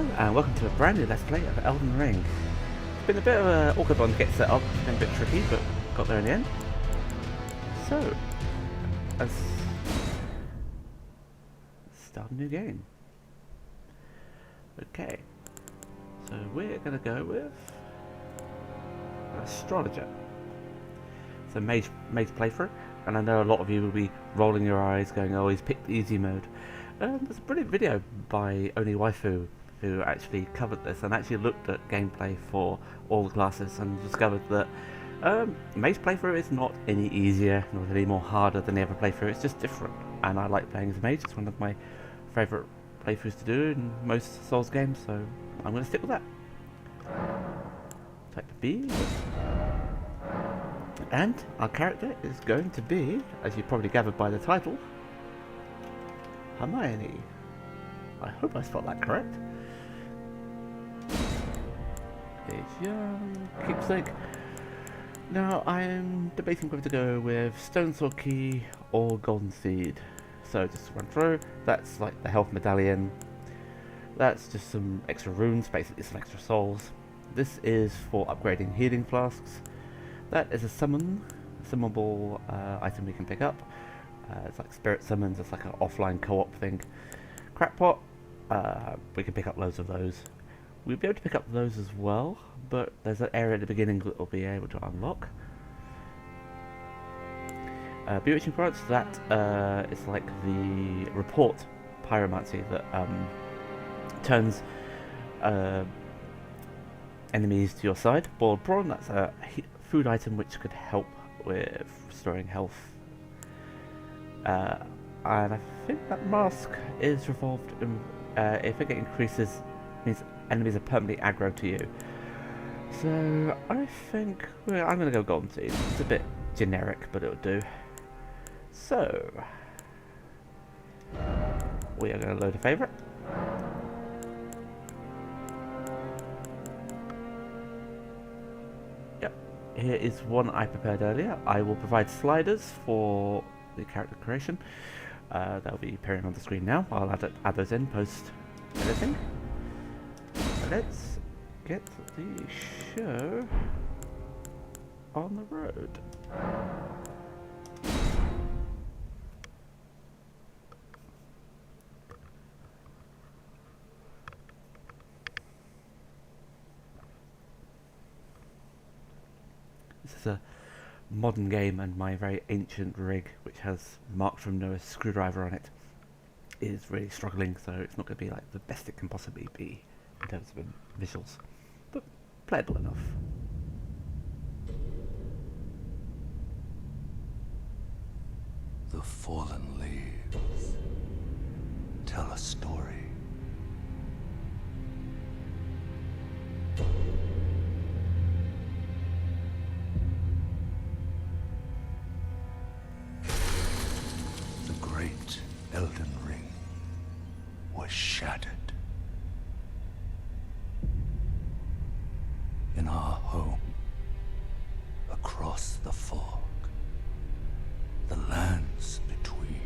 Hello and welcome to a brand new Let's Play of Elden Ring. It's been a bit of an awkward one to get set up, it's been a bit tricky, but got there in the end. So, let's start a new game. Okay, so we're going to go with Astrologer. It's a mage playthrough, and I know a lot of you will be rolling your eyes going, oh, he's picked easy mode. There's a brilliant video by OnlyWaifu who actually covered this and actually looked at gameplay for all the classes and discovered that mage playthrough is not any easier nor any more harder than the other playthrough. It's just different, and I like playing as a mage. It's one of my favourite playthroughs to do in most Souls games, so I'm going to stick with that. Type B, and our character is going to be, as you probably gathered by the title, Hermione. I hope I spelled that correct. Age young, keepsake. Now I am debating whether to go with Stone Sword Key or Golden Seed. So just to run through, that's like the health medallion. That's just some extra runes, basically some extra souls. This is for upgrading healing flasks. That is a summonable item we can pick up. It's like spirit summons, it's like an offline co-op thing. Crackpot, we can pick up loads of those. We'll be able to pick up those as well, but there's an area at the beginning that we'll be able to unlock. Bewitching Products, that is like the report pyromancy that turns enemies to your side. Boiled prawn, that's a food item which could help with restoring health. And I think that mask is revolved in, if it increases, means enemies are permanently aggro to you. So I think I'm going to go Golden Seed. It's a bit generic, but it'll do. So we are going to load a favourite. Yep, here is one I prepared earlier. I will provide sliders for the character creation. That'll be appearing on the screen now. I'll add those in post editing. Let's get the show on the road. This is a modern game, and my very ancient rig, which has Mark from Noah's screwdriver on it, is really struggling, so it's not going to be like the best it can possibly be in terms of visuals, but playable enough. The fallen leaves tell a story. The great Elden Ring was shattered. In our home, across the fog, the lands between.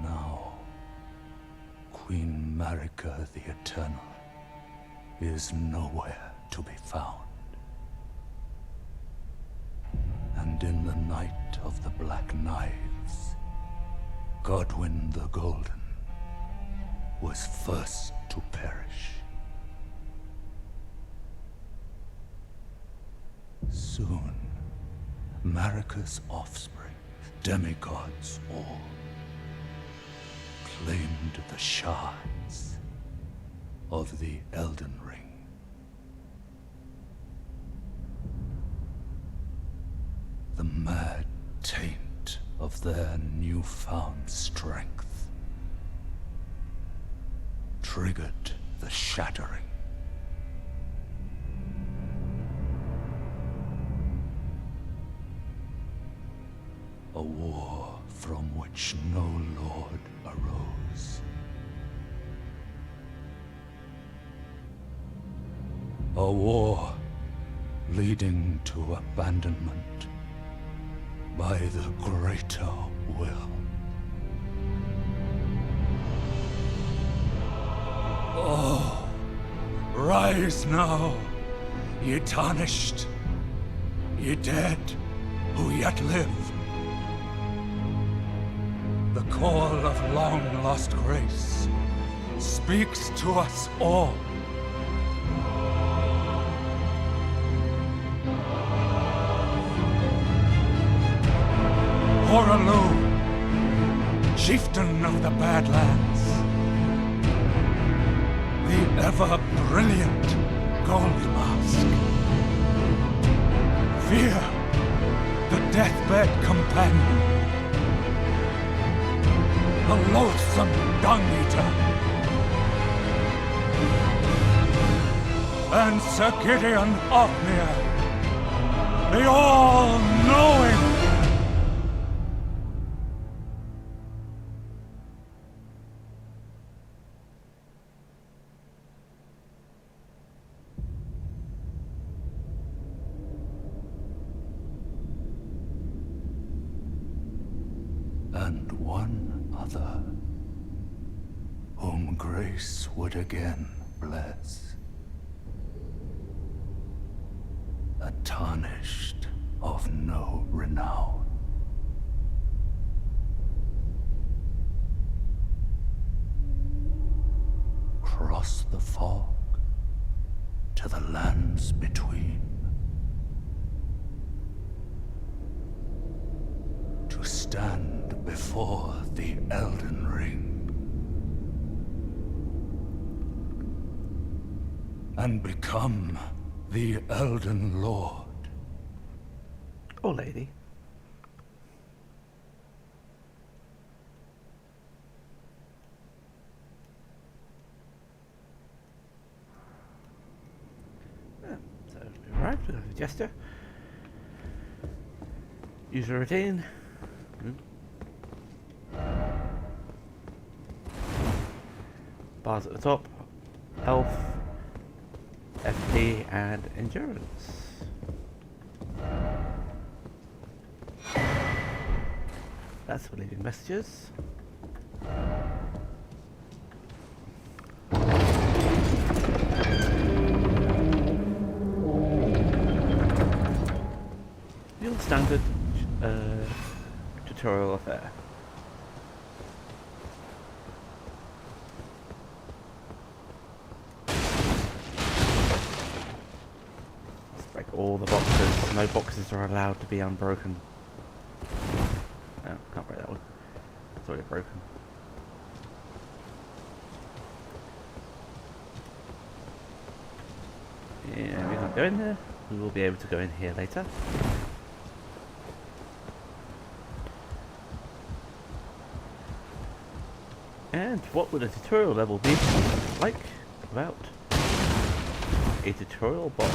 Now, Queen Marika the Eternal is nowhere to be found. And in the night of the Black Knives, Godwyn the Golden was first to perish. Soon, Marika's offspring, demigods all, claimed the shards of the Elden Ring. The mad taint of their newfound strength triggered the shattering. A war from which no lord arose. A war leading to abandonment by the greater will. Oh, rise now, ye tarnished, ye dead who yet live. The call of long-lost grace speaks to us all. Horalu, chieftain of the Badlands, the ever-brilliant Gold Mask. Fear, the deathbed companion, the loathsome dung-eater, and Sir Gideon Othmere, the all-knowing. And one other, whom grace would again bless. A tarnished of no renown. Cross the fog to the lands between. To stand before the Elden Ring. And become the Elden Lord. Or lady. So we arrived with a jester. User routine. Bars at the top. Health, FP, and endurance. That's for leaving messages. Your standard tutorial affair. Let's break all the boxes. No boxes are allowed to be unbroken. No, can't break that one. It's already broken. Yeah, we can't go in there. We will be able to go in here later. And what would a tutorial level be like without a tutorial box?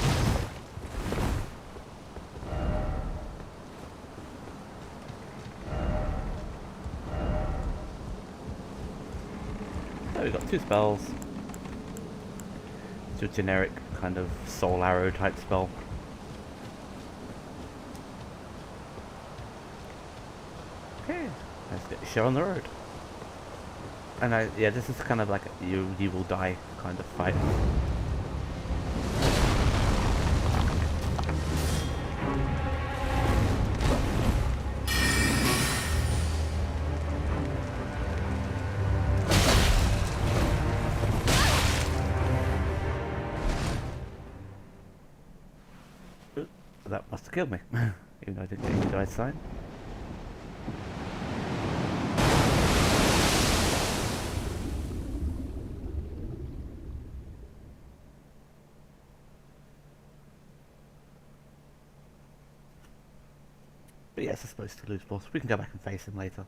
So we've got two spells. It's a generic kind of soul arrow type spell. Okay, let's get the show on the road. And yeah, this is kind of like a you will die kind of fight. That must have killed me, even though I didn't get any dice sign. But yes, I suppose to lose boss. We can go back and face him later.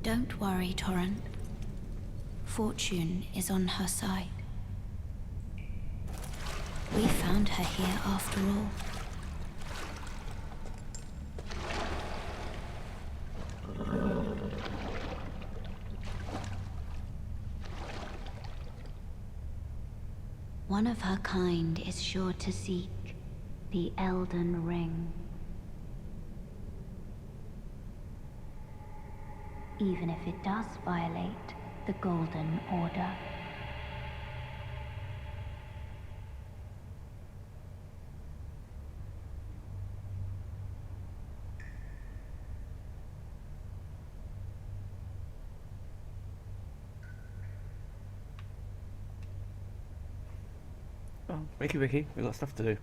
Don't worry, Torrent. Fortune is on her side. We found her here after all. One of her kind is sure to seek the Elden Ring. Even if it does violate the Golden Order. Oh, Wiki, we've got stuff to do.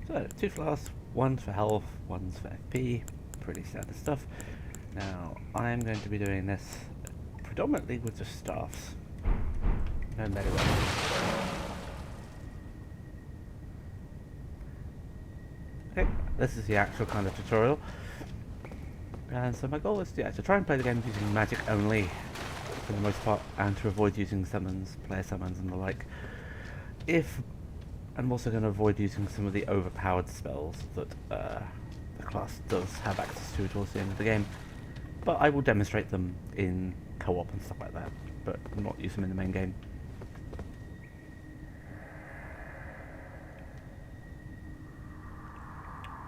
So, 2 flasks, 1 for health, 1 for FP, pretty standard stuff. Now, I'm going to be doing this predominantly with the staffs. No melee weapons. Okay, this is the actual kind of tutorial. And so my goal is to try and play the game using magic only, for the most part, and to avoid using summons, player summons and the like. I'm also going to avoid using some of the overpowered spells that the class does have access to towards the end of the game. But I will demonstrate them in co-op and stuff like that, but not use them in the main game.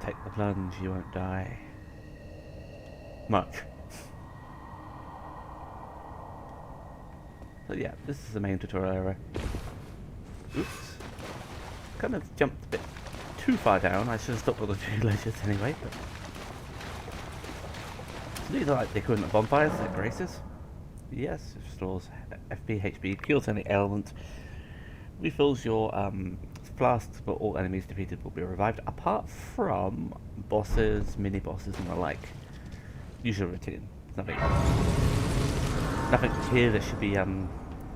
Take the plunge, you won't die. Much. So yeah, this is the main tutorial area. Oops. Kind of jumped a bit too far down. I should have stopped all the villagers anyway. But so these are like the equivalent of bonfires, like graces. Yes, it restores FP, HP, cures any ailment, refills your flasks, but all enemies defeated will be revived, apart from bosses, mini bosses, and the like. Usual routine. Nothing here that should be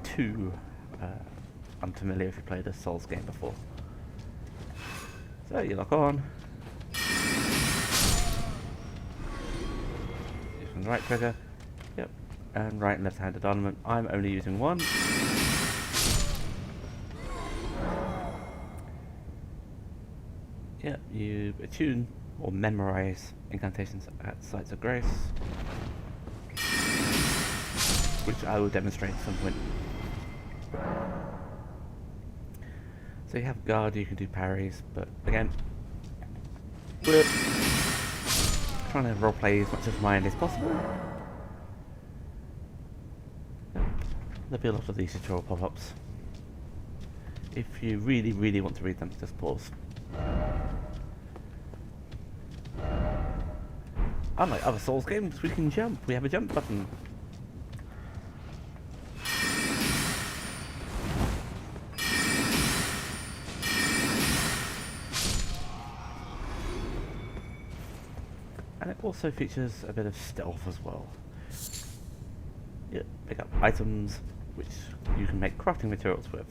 too unfamiliar if you played a Souls game before. So you lock on. Using the right trigger. Yep. And right and left handed armament. I'm only using one. Yep, you attune or memorize incantations at sites of grace, which I will demonstrate at some point. So you have guard, you can do parries, but again, we're trying to roleplay as much of mine as possible. Yep. There'll be a lot of these tutorial pop-ups. If you really want to read them, just pause. Unlike other Souls games, we can jump. We have a jump button. And it also features a bit of stealth as well. Yeah, pick up items which you can make crafting materials with.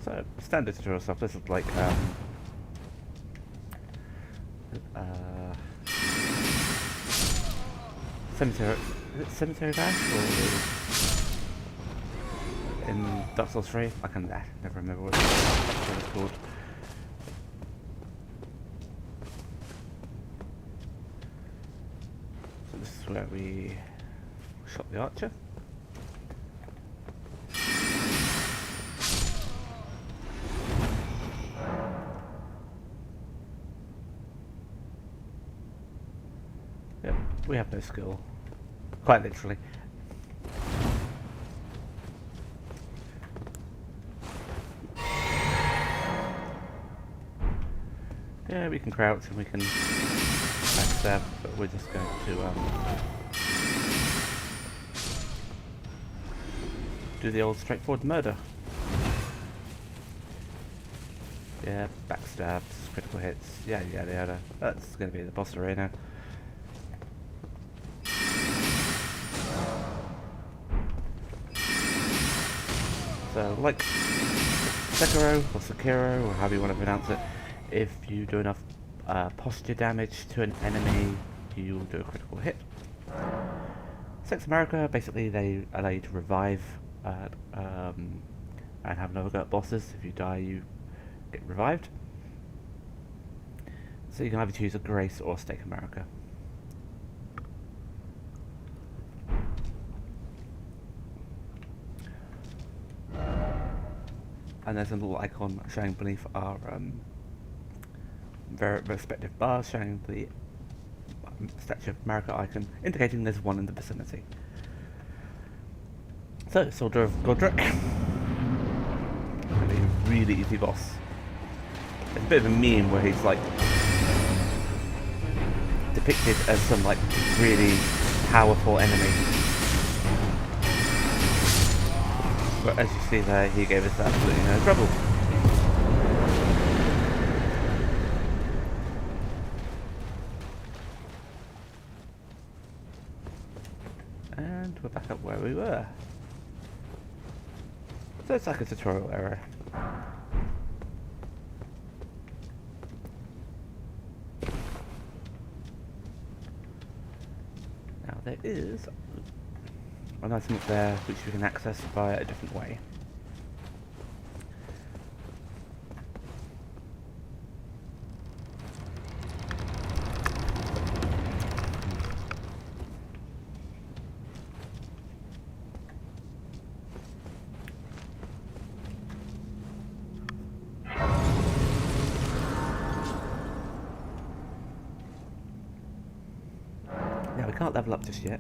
So, standard tutorial stuff. This is like cemetery. Is it cemetery dash or in Dark Souls 3? I can never remember what it's called. So this is where we shot the archer. We have no skill. Quite literally. Yeah, we can crouch and we can backstab, but we're just going to do the old straightforward murder. Yeah, backstabs, critical hits, yada yada yada. That's going to be the boss arena. So, like Sekiro or Sekiro, or however you want to pronounce it, if you do enough posture damage to an enemy, you'll do a critical hit. Sex America, basically they allow you to revive and have another go at bosses. If you die, you get revived. So you can either choose a Grace or Steak America. And there's a little icon showing beneath our very respective bars, showing the Statue of America icon, indicating there's one in the vicinity. So, Soldier of Godric. A really easy boss. It's a bit of a meme where he's like depicted as some like really powerful enemy. But as you see there, he gave us absolutely no trouble. And we're back up where we were. So it's like a tutorial error. Now there is an item up there which we can access via a different way. Now we can't level up just yet.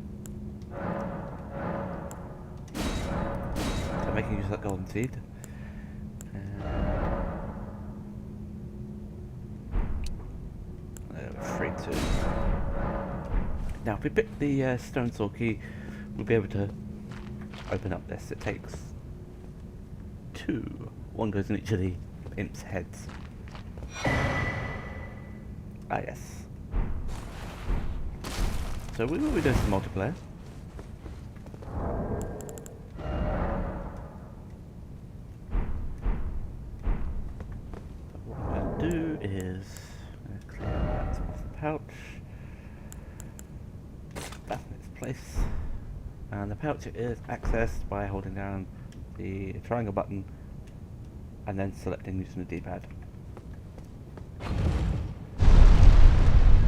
So making use of that golden seed. We're free to. Now if we pick the stone sword key, we'll be able to open up this. It takes 2. One goes in each of the imps' heads. Ah yes. So we will be doing some multiplayer. But what I'm going to do is clear that off the pouch. That's in its place. And the pouch is accessed by holding down the triangle button and then selecting using the D-pad.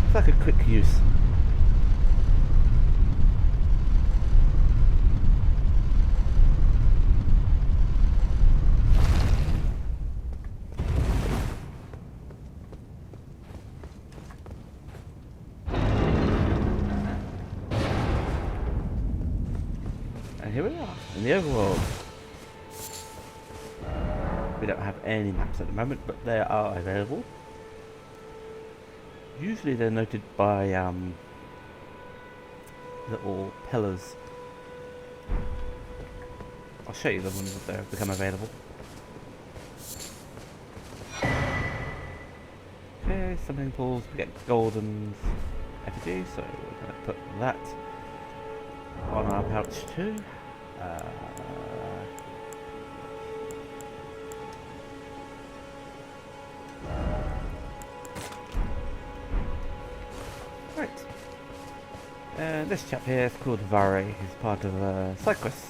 It's like a quick use. And here we are, in the overworld. We don't have any maps at the moment, but they are available. Usually they're noted by little pillars. I'll show you them when they become available. Okay, something pulls, we get golden effigy, so we're going to put that on our pouch too. Right. And this chap here is called Vare. He's part of a side quest.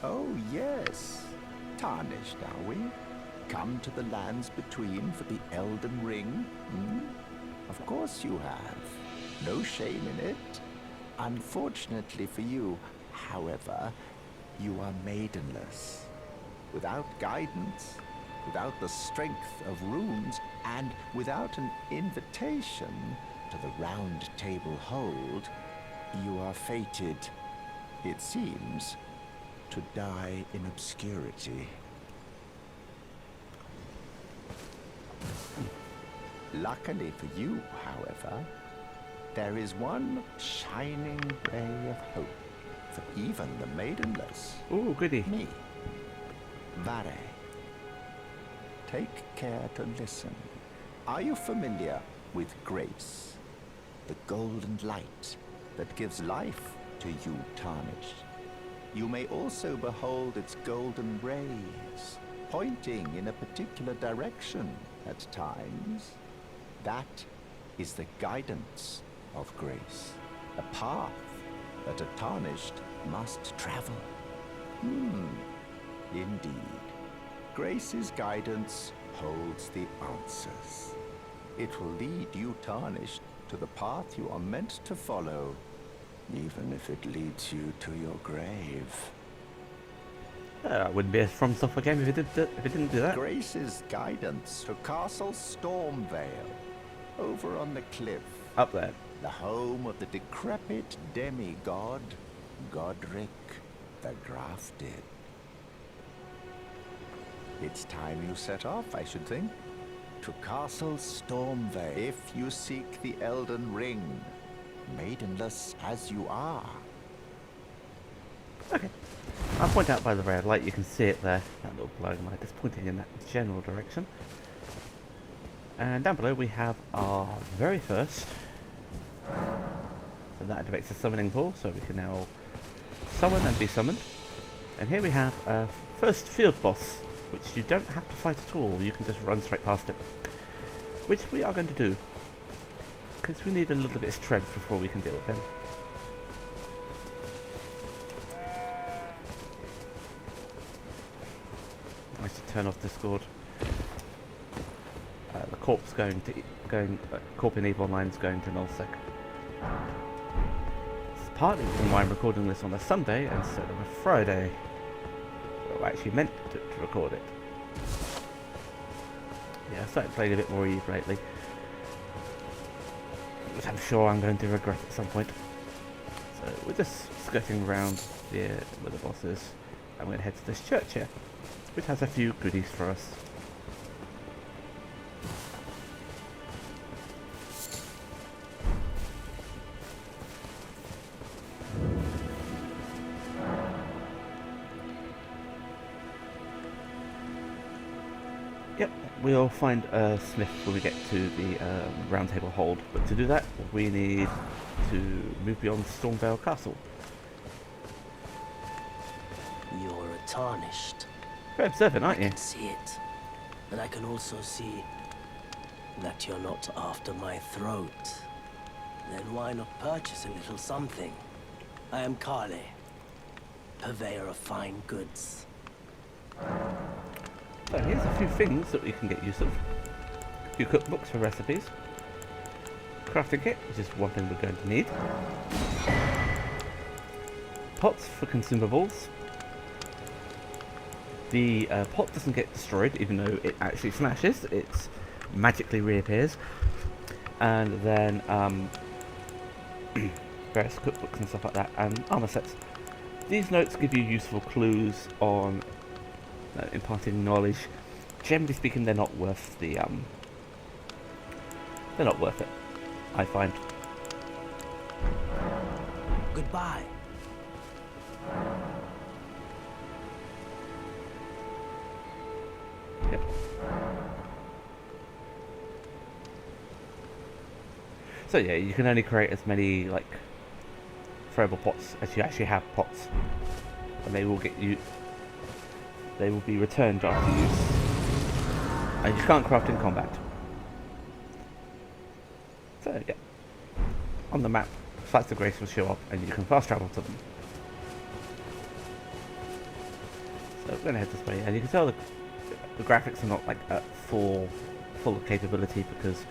Oh, yes. Tarnished, are we? Come to the lands between for the Elden Ring? Hmm? Of course you have. No shame in it. Unfortunately for you, however, you are maidenless. Without guidance, without the strength of runes, and without an invitation to the Round Table Hold, you are fated, it seems, to die in obscurity. Luckily for you, however, there is one shining ray of hope for even the maidenless. Ooh, goody. Me. Vare. Take care to listen. Are you familiar with grace? The golden light that gives life to you tarnished. You may also behold its golden rays, pointing in a particular direction at times. That is the guidance of grace, a path that a tarnished must travel. Indeed. Grace's guidance holds the answers. It will lead you tarnished to the path you are meant to follow, even if it leads you to your grave. It wouldn't be a From Software game if it didn't do that. Grace's guidance to Castle Stormvale, over on the cliff, Up there. the home of the decrepit demigod, Godric the Grafted. It's time you set off, I should think, to Castle Stormvale if you seek the Elden Ring, maidenless as you are. Okay. I'll point out by the red light, you can see it there, that little glowing light is pointing in that general direction. And down below we have our very first, so that activates the summoning pool, so we can now summon and be summoned. And here we have a first field boss, which you don't have to fight at all, you can just run straight past it. Which we are going to do, because we need a little bit of strength before we can deal with him. I should turn off Discord. The corp's Corp in Eve Online is going to nullsec. It's partly why I'm recording this on a Sunday instead of a Friday. So I actually meant to record it. Yeah, I started playing a bit more Eve lately, which I'm sure I'm going to regret at some point. So we're just skirting around here where the boss is. I'm going to head to this church here, which has a few goodies for us. Yep, we'll find a smith when we get to the Round Table Hold, but to do that we need to move beyond Stormvale Castle. You're a tarnished. Very observant, aren't I you? can see it. But I can also see that you're not after my throat. Then why not purchase a little something? I am Kale, purveyor of fine goods. So here's a few things that we can get use of. A few cookbooks for recipes. Crafting kit, which is one thing we're going to need. Pots for consumables. The pot doesn't get destroyed, even though it actually smashes. It magically reappears. And then various cookbooks and stuff like that, and armor sets. These notes give you useful clues on imparting knowledge. Generally speaking, they're not worth the they're not worth it, I find. Goodbye. Yep. So yeah, you can only create as many like throwable pots as you actually have pots, and they will be returned after use, and you can't craft in combat. So yeah, on the map, Flights of Grace will show up, and you can fast travel to them. So we're gonna head this way, and you can tell the graphics are not like at full of capability because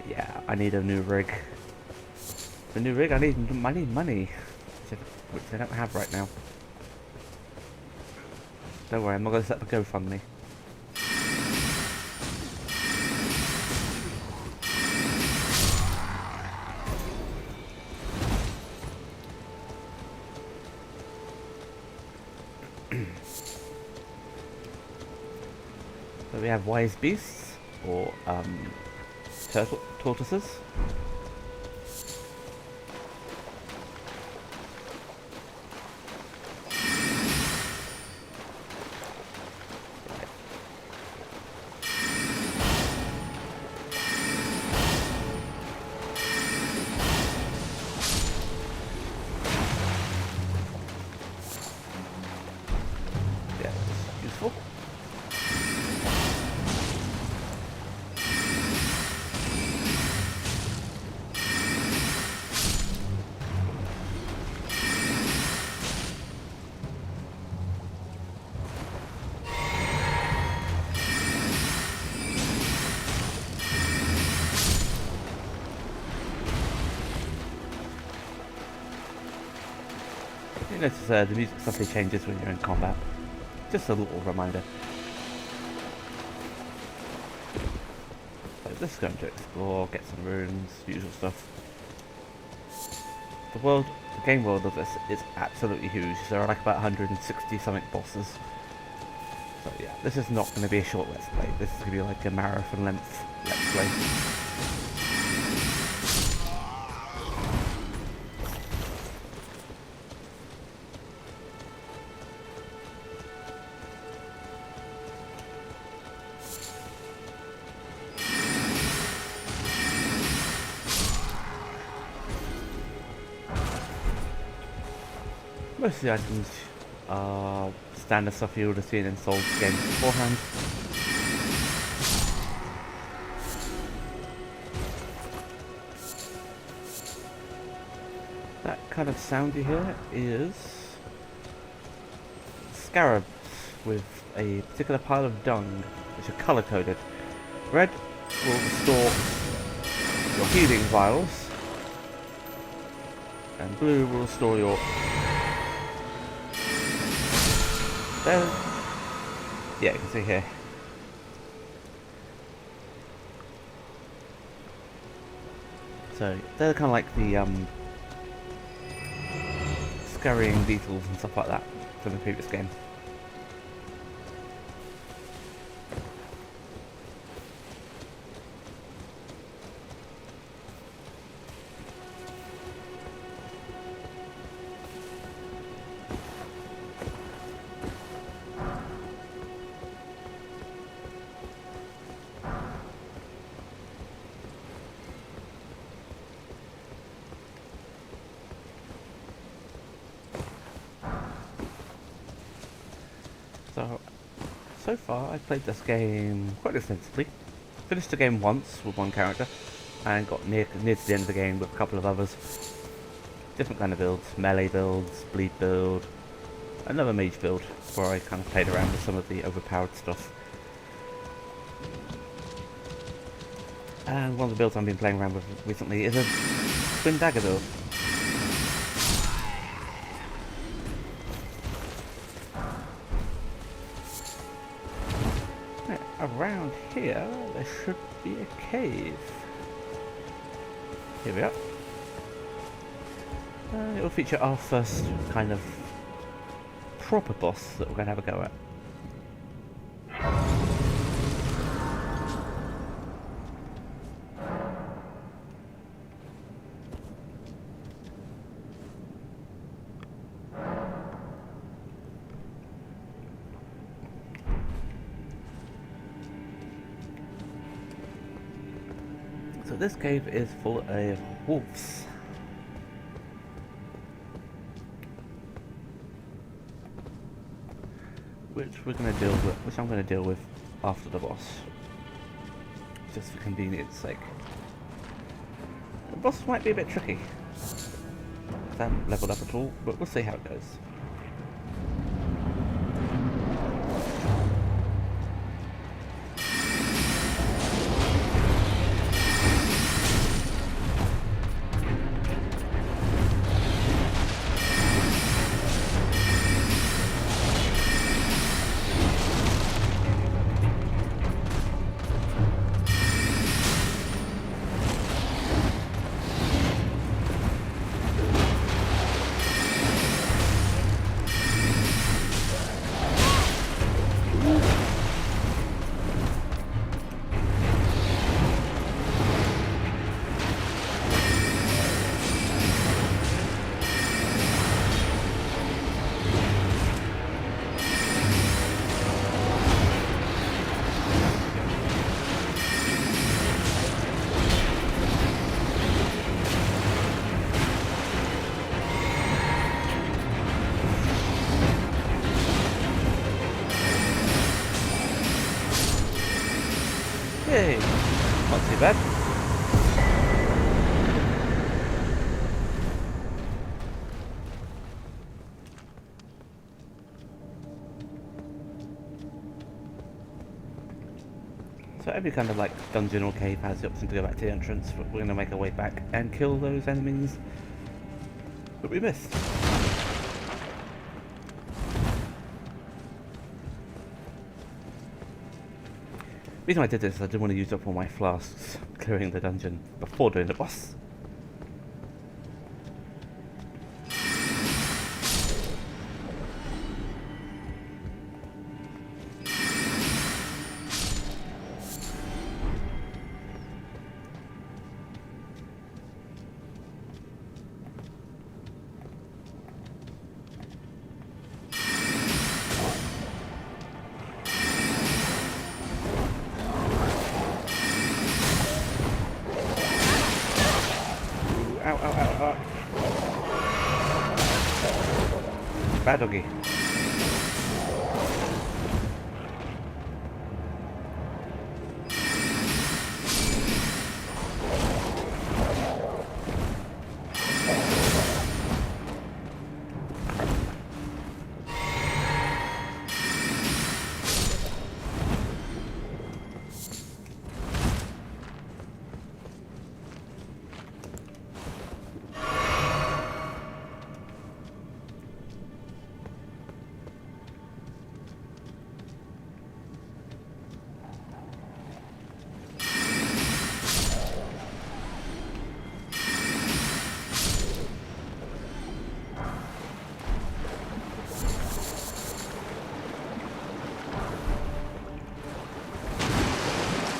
yeah, I need a new rig. The new rig, I need money. which they don't have right now. Don't worry, I'm not going to set up a GoFundMe. So we have wise beasts, or tortoises. Yeah, it's useful. You notice the music subtly changes when you're in combat. Just a little reminder. So just going to explore, get some runes, usual stuff. The game world of this is absolutely huge. There are like about 160 something bosses. So yeah, this is not going to be a short let's play. This is going to be like a marathon length let's play. Most of the items are standard stuff you would have seen in Souls games beforehand. That kind of sound you hear is scarabs with a particular pile of dung, which are colour coded. Red will restore your healing vials, and blue will restore your yeah, you can see here. So they're kind of like the scurrying beetles and stuff like that from the previous game. So far I've played this game quite extensively. Finished the game once with one character and got near to the end of the game with a couple of others. Different kind of builds, melee builds, bleed build, another mage build where I kind of played around with some of the overpowered stuff. And one of the builds I've been playing around with recently is a twin dagger build. Around here, there should be a cave. Here we are. It will feature our first kind of proper boss that we're going to have a go at. So this cave is full of wolves. Which I'm going to deal with after the boss. Just for convenience sake. The boss might be a bit tricky. I haven't leveled up at all, but we'll see how it goes. Yay! Not too bad. So every kind of like dungeon or cave has the option to go back to the entrance, but we're going to make our way back and kill those enemies that we missed. The reason I did this is I didn't want to use up all my flasks clearing the dungeon before doing the boss. Ow, ow, ow, ow. Bad doggy.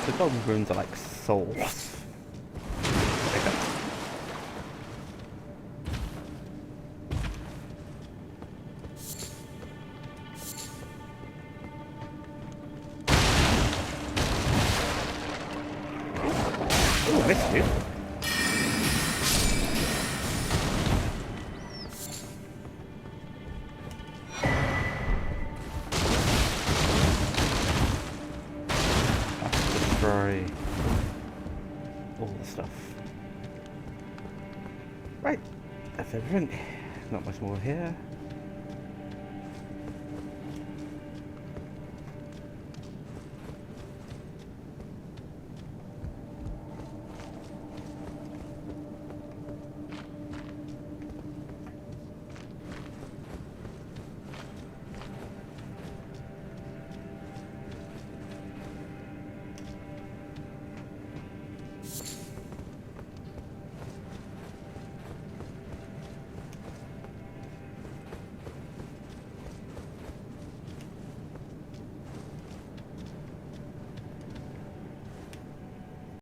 The golden runes are like souls. Oh, I missed you. Destroy all the stuff. Right, that's everything. Not much more here.